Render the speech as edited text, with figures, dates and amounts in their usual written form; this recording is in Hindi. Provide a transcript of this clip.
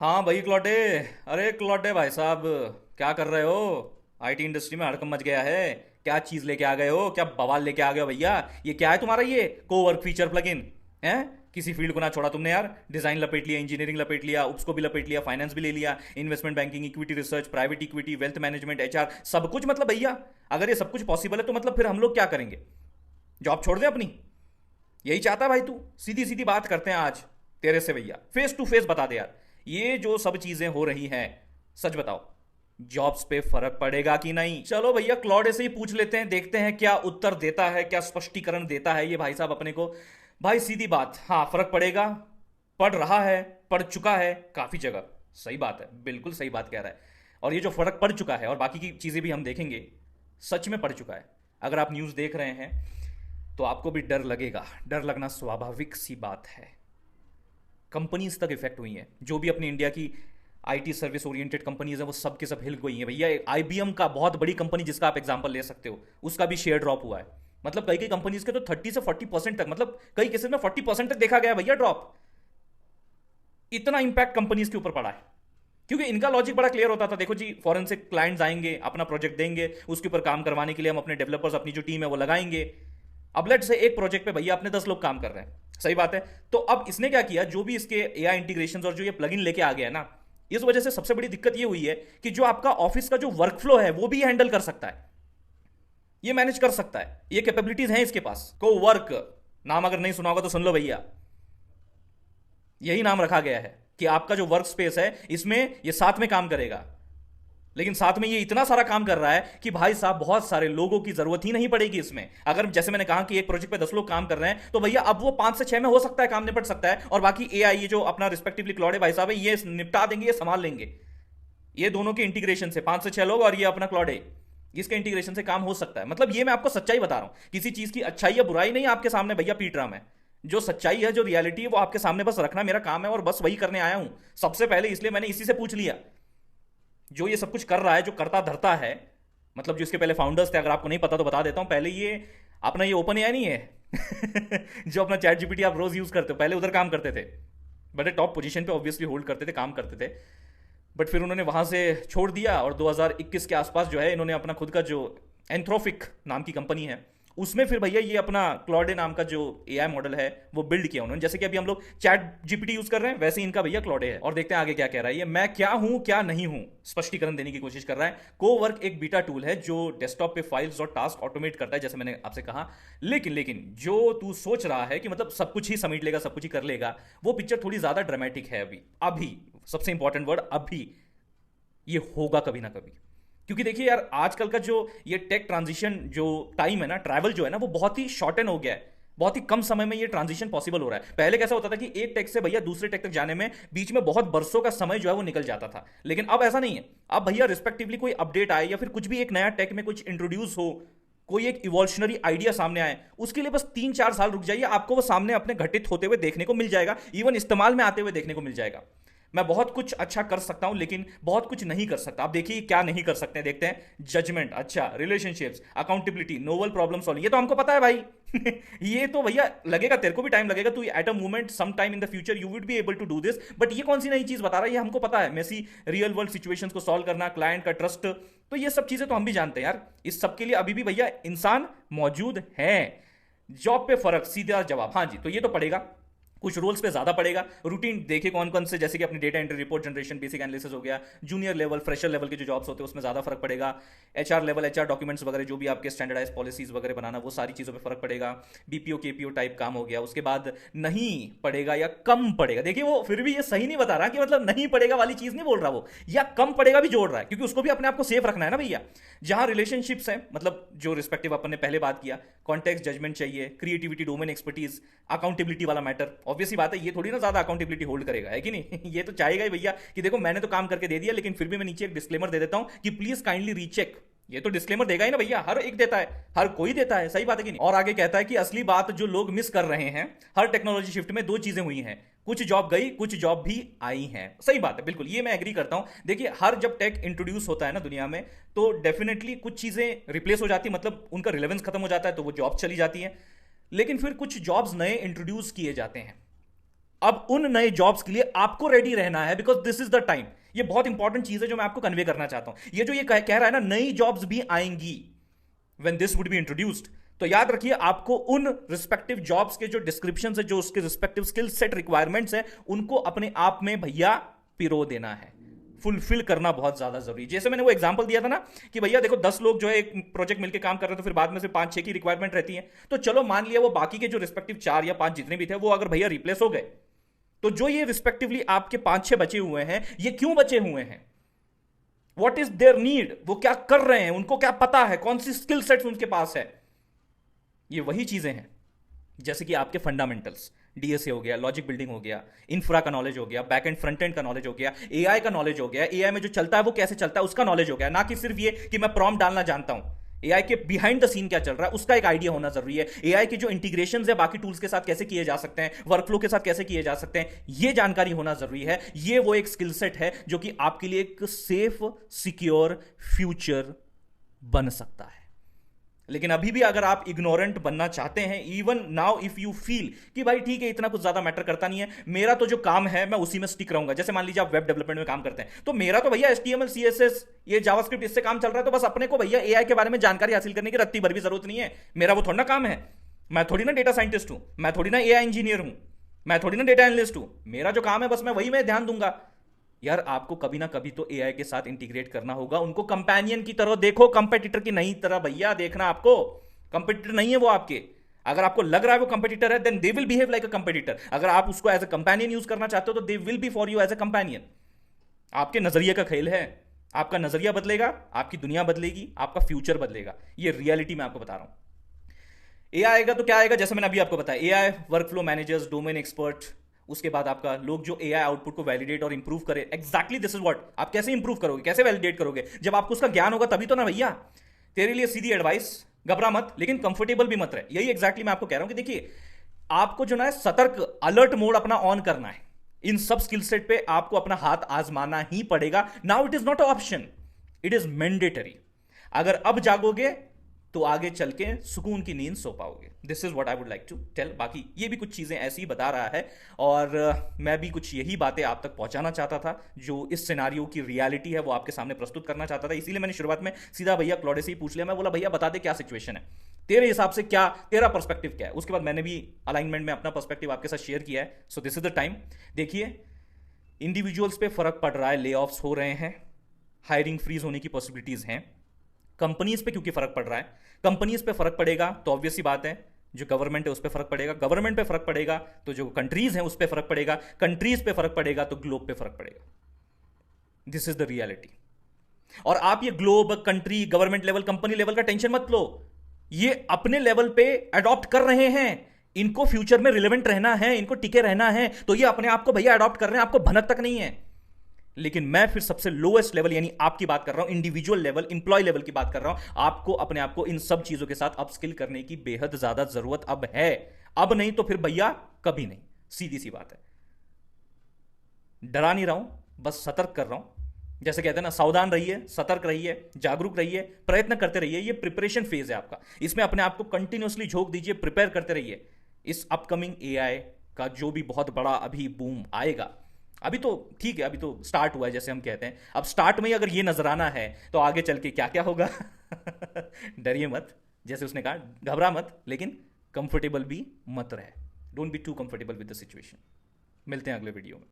हाँ भाई क्लॉटे। अरे क्लॉटे भाई साहब, क्या कर रहे हो? आईटी इंडस्ट्री में हड़कंप मच गया है। क्या चीज़ लेके आ गए हो? क्या बवाल लेके आ गए हो भैया? ये क्या है तुम्हारा ये कोवर्क फीचर प्लगइन है? किसी फील्ड को ना छोड़ा तुमने यार। डिजाइन लपेट लिया, इंजीनियरिंग लपेट लिया, उसको भी लपेट लिया, फाइनेंस भी ले लिया, investment banking, equity research, private equity, wealth management, HR, सब कुछ। मतलब भैया, अगर ये सब कुछ पॉसिबल है तो मतलब फिर हम लोग क्या करेंगे? जॉब छोड़ दें अपनी? यही चाहता है भाई तू? सीधी सीधी बात करते हैं आज तेरे से भैया, फेस टू फेस बता दे यार। ये जो सब चीजें हो रही हैं, सच बताओ, जॉब्स पे फर्क पड़ेगा कि नहीं? चलो भैया, क्लॉड से ही पूछ लेते हैं, देखते हैं क्या उत्तर देता है, क्या स्पष्टीकरण देता है ये भाई साहब अपने को। भाई सीधी बात, हाँ फर्क पड़ेगा। पड़ रहा है, पड़ चुका है काफी जगह। सही बात है, बिल्कुल सही बात कह रहा है। और ये जो फर्क पड़ चुका है और बाकी की चीजें भी हम देखेंगे, सच में पड़ चुका है। अगर आप न्यूज़ देख रहे हैं तो आपको भी डर लगेगा। डर लगना स्वाभाविक सी बात है। कंपनीज तक इफेक्ट हुई हैं, जो भी अपनी इंडिया की आईटी सर्विस ओरिएंटेड कंपनीज हैं वो सब के सब हिल गई हैं भैया। आईबीएम का, बहुत बड़ी कंपनी जिसका आप एग्जांपल ले सकते हो, उसका भी शेयर ड्रॉप हुआ है। मतलब कई कई कंपनीज के तो 30 से 40% तक, मतलब कई केसेस में 40% तक देखा गया भैया ड्रॉप। इतना इंपैक्ट कंपनीज के ऊपर पड़ा है। क्योंकि इनका लॉजिक बड़ा क्लियर होता था, देखो जी, फॉरेन से क्लाइंट्स आएंगे, अपना प्रोजेक्ट देंगे, उसके ऊपर काम करवाने के लिए हम अपने डेवलपर्स, अपनी जो टीम है वो लगाएंगे। अब लेट से एक प्रोजेक्ट पे भैया अपने 10 लोग काम कर रहे हैं, सही बात है। तो अब इसने क्या किया, जो भी इसके एआई इंटीग्रेशन और जो ये प्लगइन लेके आ गया है ना, इस वजह से सबसे बड़ी दिक्कत ये हुई है कि जो आपका ऑफिस का जो वर्कफ्लो है वो भी हैंडल कर सकता है, ये मैनेज कर सकता है। ये कैपेबिलिटीज हैं इसके पास। को वर्क नाम अगर नहीं सुना होगा तो सुन लो भैया, यही नाम रखा गया है कि आपका जो वर्क स्पेस है इसमें ये साथ में काम करेगा। लेकिन साथ में ये इतना सारा काम कर रहा है कि भाई साहब बहुत सारे लोगों की जरूरत ही नहीं पड़ेगी इसमें। अगर जैसे मैंने कहा कि एक प्रोजेक्ट पे 10 लोग काम कर रहे हैं तो भैया अब वो 5 से 6 में हो सकता है काम निपट सकता है, और बाकी एआई ये जो अपना रिस्पेक्टिवली क्लॉड है भाई साहब, ये निपटा देंगे, ये संभाल लेंगे। ये दोनों के इंटीग्रेशन से 5 से 6 लोग और ये अपना क्लॉड है, इसके इंटीग्रेशन से काम हो सकता है। मतलब ये मैं आपको सच्चाई बता रहा हूं, किसी चीज की अच्छाई या बुराई नहीं आपके सामने भैया पीट रहा मैं। जो सच्चाई है, जो रियलिटी है, वो आपके सामने बस रखना मेरा काम है और बस वही करने आया हूं सबसे पहले। इसलिए मैंने इसी से पूछ लिया, जो ये सब कुछ कर रहा है, जो करता धरता है, मतलब जो इसके पहले फाउंडर्स थे, अगर आपको नहीं पता तो बता देता हूँ। पहले ये अपना ये ओपन एआई नहीं है जो अपना चैट जीपीटी आप रोज यूज करते हो, पहले उधर काम करते थे। बड़े टॉप पोजीशन पे ऑब्वियसली होल्ड करते थे, काम करते थे। बट फिर उन्होंने वहां से छोड़ दिया और 2021 के आसपास जो है इन्होंने अपना खुद का जो एंथ्रोपिक नाम की कंपनी है, उसमें फिर भैया ये अपना क्लॉडे नाम का जो एआई मॉडल है वो बिल्ड किया उन्होंने। जैसे कि अभी हम लोग चैट जीपीटी यूज कर रहे हैं, वैसे ही इनका भैया क्लॉडे है। और देखते हैं आगे क्या कह रहा है ये। मैं क्या हूं क्या नहीं हूं, स्पष्टीकरण देने की कोशिश कर रहा है। कोवर्क एक बीटा टूल है जो डेस्कटॉप पे फाइल्स और टास्क ऑटोमेट करता है, जैसे मैंने आपसे कहा। लेकिन जो तू सोच रहा है कि मतलब सब कुछ ही समेट लेगा, सब कुछ ही कर लेगा, वो पिक्चर थोड़ी ज्यादा ड्रामेटिक है अभी। अभी सबसे इंपॉर्टेंट वर्ड अभी, ये होगा कभी ना कभी। क्योंकि देखिए यार, आजकल का जो ये टेक ट्रांजिशन जो टाइम है ना, ट्रैवल जो है ना, वो बहुत ही शॉर्टन हो गया है। बहुत ही कम समय में ये ट्रांजिशन पॉसिबल हो रहा है। पहले कैसा होता था कि एक टेक से भैया दूसरे टेक तक जाने में बीच में बहुत बरसों का समय जो है वो निकल जाता था। लेकिन अब ऐसा नहीं है। अब भैया रिस्पेक्टिवली कोई अपडेट आए या फिर कुछ भी एक नया टेक में कुछ इंट्रोड्यूस हो, कोई एक इवोल्यूशनरी आइडिया सामने आए, उसके लिए बस 3-4 साल रुक जाइए, आपको वो सामने अपने घटित होते हुए देखने को मिल जाएगा, इवन इस्तेमाल में आते हुए देखने को मिल जाएगा। मैं बहुत कुछ अच्छा कर सकता हूं लेकिन बहुत कुछ नहीं कर सकता। आप देखिए क्या नहीं कर सकते हैं, देखते हैं। जजमेंट, अच्छा, relationships, accountability, novel problem solving, ये तो हमको पता है भाई ये तो भैया लगेगा, तेरे को भी टाइम लगेगा, तू at a moment some time in the future you would be able to do this. But ये कौन सी नई चीज बता रहा है, ये हमको पता है। मेसी रियल वर्ल्ड सिचुएशंस को सॉल्व करना, क्लाइंट का ट्रस्ट, तो ये सब चीजें तो हम भी जानते हैं यार। इस सब के लिए अभी भी भैया इंसान मौजूद है। जॉब पे फर्क, सीधा जवाब हाँ जी, तो ये तो पड़ेगा। कुछ रोल्स पे ज्यादा पड़ेगा। रूटीन देखिए कौन कौन से, जैसे कि अपनी data entry, report generation, basic analysis हो गया। जूनियर लेवल, फ्रेशर लेवल के जो जॉब्स होते हैं उसमें ज्यादा फर्क पड़ेगा। एचआर लेवल, एचआर डॉक्यूमेंट्स वगैरह, जो भी आपके स्टैंडर्डाइज पॉलिसीज वगैरह बनाना, वो सारी चीजों पे फर्क पड़ेगा। बीपीओ केपीओ टाइप काम हो गया। उसके बाद नहीं पड़ेगा या कम पड़ेगा, देखिए वो फिर भी ये सही नहीं बता रहा कि मतलब नहीं पड़ेगा वाली चीज नहीं बोल रहा वो, या कम पड़ेगा भी जोड़ रहा है, क्योंकि उसको भी अपने आप को सेफ रखना है ना भैया। जहां रिलेशनशिप्स हैं, मतलब जो रिस्पेक्टिव अपन ने पहले बात किया, कॉन्टेक्स्ट जजमेंट चाहिए, क्रिएटिविटी, डोमेन एक्सपर्टीज, अकाउंटेबिलिटी वाला मैटर, ऑब्वियसली बात है ये थोड़ी ना ज्यादा अकाउंटेबिलिटी होल्ड करेगा, है कि नहीं ये तो चाहेगा ही भैया कि देखो मैंने तो काम करके दे दिया, लेकिन फिर भी मैं नीचे एक डिस्क्लेमर दे देता हूं कि प्लीज काइंडली रीचेक। ये तो डिस्क्लेमर देगा ही ना भैया, हर एक देता है, हर कोई देता है, सही बात है कि नहीं। और आगे कहता है कि असली बात जो लोग मिस कर रहे हैं, हर टेक्नोलॉजी शिफ्ट में दो चीजें हुई हैं, कुछ जॉब गई, कुछ जॉब भी आई हैं। सही बात है, बिल्कुल, ये मैं एग्री करता हूं। देखिए हर जब टेक इंट्रोड्यूस होता है ना दुनिया में, तो डेफिनेटली कुछ चीजें रिप्लेस हो जाती है, मतलब उनका रिलेवेंस खत्म हो जाता है, तो वो जॉब चली जाती है। लेकिन फिर कुछ जॉब्स नए इंट्रोड्यूस किए जाते हैं। अब उन नए जॉब्स के लिए आपको रेडी रहना है, because this is the time. ये बहुत इंपॉर्टेंट चीज है जो मैं आपको कन्वे करना चाहता हूं। ये जो ये कह रहा है ना, नई जॉब्स भी आएंगी when this would be introduced, तो याद रखिए आपको उन रिस्पेक्टिव जॉब्स के जो डिस्क्रिप्शन है, जो उसके रिस्पेक्टिव स्किल सेट रिक्वायरमेंट्स है, उनको अपने आप में भैया पिरो देना है, फुलफिल करना बहुत ज्यादा जरूरी है। जैसे मैंने वो एग्जांपल दिया था ना कि भैया देखो 10 लोग जो है एक प्रोजेक्ट मिलकर काम कर रहे हैं, तो फिर बाद में से 5-6 की रिक्वायरमेंट रहती है, तो चलो मान लिया वो बाकी के जो रिस्पेक्टिव 4 या 5 जितने भी थे वो अगर भैया रिप्लेस हो गए, तो जो ये रिस्पेक्टिवली आपके 5-6 बचे हुए हैं, ये क्यों बचे हुए हैं, वॉट इज देयर नीड, वो क्या कर रहे हैं, उनको क्या पता है, कौन सी स्किल सेट्स उनके पास है। ये वही चीजें हैं जैसे कि आपके फंडामेंटल्स, डीएसए हो गया, लॉजिक बिल्डिंग हो गया, इंफ्रा का नॉलेज हो गया, बैक एंड फ्रंट एंड का नॉलेज हो गया, एआई का नॉलेज हो गया, एआई में जो चलता है वो कैसे चलता है उसका नॉलेज हो गया, ना कि सिर्फ ये कि मैं प्रॉम्प्ट डालना जानता हूं। एआई के बिहाइंड द सीन क्या चल रहा है उसका एक आइडिया होना जरूरी है। एआई के जो इंटीग्रेशन है बाकी टूल्स के साथ कैसे किए जा सकते हैं, वर्कफ्लो के साथ कैसे किए जा सकते हैं, ये जानकारी होना जरूरी है। ये वो एक स्किल सेट है जो कि आपके लिए एक सेफ सिक्योर फ्यूचर बन सकता है। लेकिन अभी भी अगर आप इग्नोरेंट बनना चाहते हैं, even now if you feel कि भाई ठीक है इतना कुछ ज्यादा मैटर करता नहीं है, मेरा तो जो काम है मैं उसी में स्टिक रहूंगा, जैसे मान लीजिए आप वेब डेवलपमेंट में काम करते हैं, तो मेरा तो भैया एचटीएमएल सीएसएस ये जावास्क्रिप्ट इससे काम चल रहा है, तो बस अपने को भैया एआई के बारे में जानकारी हासिल करने की रत्ती भर भी जरूरत नहीं है। मेरा वो थोड़ा ना काम है, मैं थोड़ी ना डेटा साइंटिस्ट हूं, मैं थोड़ी ना एआई इंजीनियर हूं, मैं थोड़ी ना डेटा एनालिस्ट हूं। मेरा जो काम है बस मैं वही में ध्यान दूंगा। यार आपको कभी ना कभी तो एआई के साथ इंटीग्रेट करना होगा, उनको कंपेनियन की तरह देखो, कंपेटिटर की नहीं तरह भैया देखना। आपको कंपेटिटर नहीं है वो आपके, अगर आपको लग रहा है वो कंपेटिटर है then they will behave like a competitor. अगर आप उसको एज अ कंपेनियन यूज करना चाहते हो तो they will be for you as a companion. आपके नजरिए का खेल है, आपका नजरिया बदलेगा, आपकी दुनिया बदलेगी, आपका फ्यूचर बदलेगा। ये रियलिटी मैं आपको बता रहा हूं। एआई आएगा तो क्या आएगा, जैसे मैंने अभी आपको बताया, AI workflow managers, domain expert, उसके बाद आपका लोग जो एआई आउटपुट को वैलिडेट और इंप्रूव करे। एग्जैक्टली दिस इज व्हाट, आप कैसे इंप्रूव करोगे, कैसे वैलिडेट करोगे, जब आपको उसका ज्ञान होगा तभी तो ना भैया। तेरे लिए सीधी एडवाइस, घबरा मत लेकिन कंफर्टेबल भी मत रहे। यही एग्जैक्टली मैं आपको कह रहा हूं कि देखिए आपको जो ना है सतर्क, अलर्ट मोड अपना ऑन करना है। इन सब स्किल सेट पे आपको अपना हाथ आजमाना ही पड़ेगा। Now it is not a option, it is mandatory. अगर अब जागोगे तो आगे चल के सुकून की नींद सो पाओगे। This is what I would like to tell. बाकी ये भी कुछ चीजें ऐसी ही बता रहा है, और मैं भी कुछ यही बातें आप तक पहुंचाना चाहता था, जो इस सिनारियो की रियलिटी है वो आपके सामने प्रस्तुत करना चाहता था। इसीलिए मैंने शुरुआत में सीधा भैया क्लॉडे से ही पूछ लिया। मैं बोला भैया बता दे क्या सिचुएशन है तेरे हिसाब से, क्या तेरा पर्सपेक्टिव क्या है। उसके बाद मैंने भी अलाइनमेंट में अपना पर्सपेक्टिव आपके साथ शेयर किया है। So this is the time. देखिए इंडिविजुअल्स पे फर्क पड़ रहा है, ले ऑफ्स हो रहे हैं, हायरिंग फ्रीज होने की पॉसिबिलिटीज हैं। कंपनीज पे क्योंकि फर्क पड़ रहा है, कंपनीज पे फर्क पड़ेगा तो ऑब्वियस सी बात है जो गवर्नमेंट है उस पर फर्क पड़ेगा, गवर्नमेंट पे फर्क पड़ेगा तो जो कंट्रीज हैं उस पर फर्क पड़ेगा, कंट्रीज पे फर्क पड़ेगा तो ग्लोब पे फर्क पड़ेगा। This is the reality. और आप ये globe, country, government level, company level का टेंशन मत लो, ये अपने लेवल पे अडॉप्ट कर रहे हैं। इनको फ्यूचर में रिलेवेंट रहना है, इनको टिके रहना है, तो ये अपने आप को भैया अडॉप्ट कर रहे हैं, आपको भनक तक नहीं है। लेकिन मैं फिर सबसे लोएस्ट लेवल यानी आपकी बात कर रहा हूं, इंडिविजुअल लेवल, इंप्लॉय लेवल की बात कर रहा हूं। आपको अपने आप को इन सब चीजों के साथ अपस्किल करने की बेहद ज्यादा जरूरत अब है। अब नहीं तो फिर भैया कभी नहीं, सीधी सी बात है। डरा नहीं रहा हूं, बस सतर्क कर रहा हूं। जैसे कहते हैं ना, सावधान रहिए, सतर्क रहिए, जागरूक रहिए, प्रयत्न करते रहिए। ये प्रिपरेशन फेज है आपका, इसमें अपने आप को कंटिन्यूअसली झोंक दीजिए, प्रिपेयर करते रहिए इस अपकमिंग एआई का जो भी बहुत बड़ा अभी बूम आएगा। अभी तो ठीक है, अभी तो स्टार्ट हुआ है जैसे हम कहते हैं। अब स्टार्ट में ही अगर ये नजराना है तो आगे चल के क्या क्या होगा डरिए मत, जैसे उसने कहा घबरा मत, लेकिन कंफर्टेबल भी मत रहे। Don't be too comfortable with the situation. मिलते हैं अगले वीडियो में।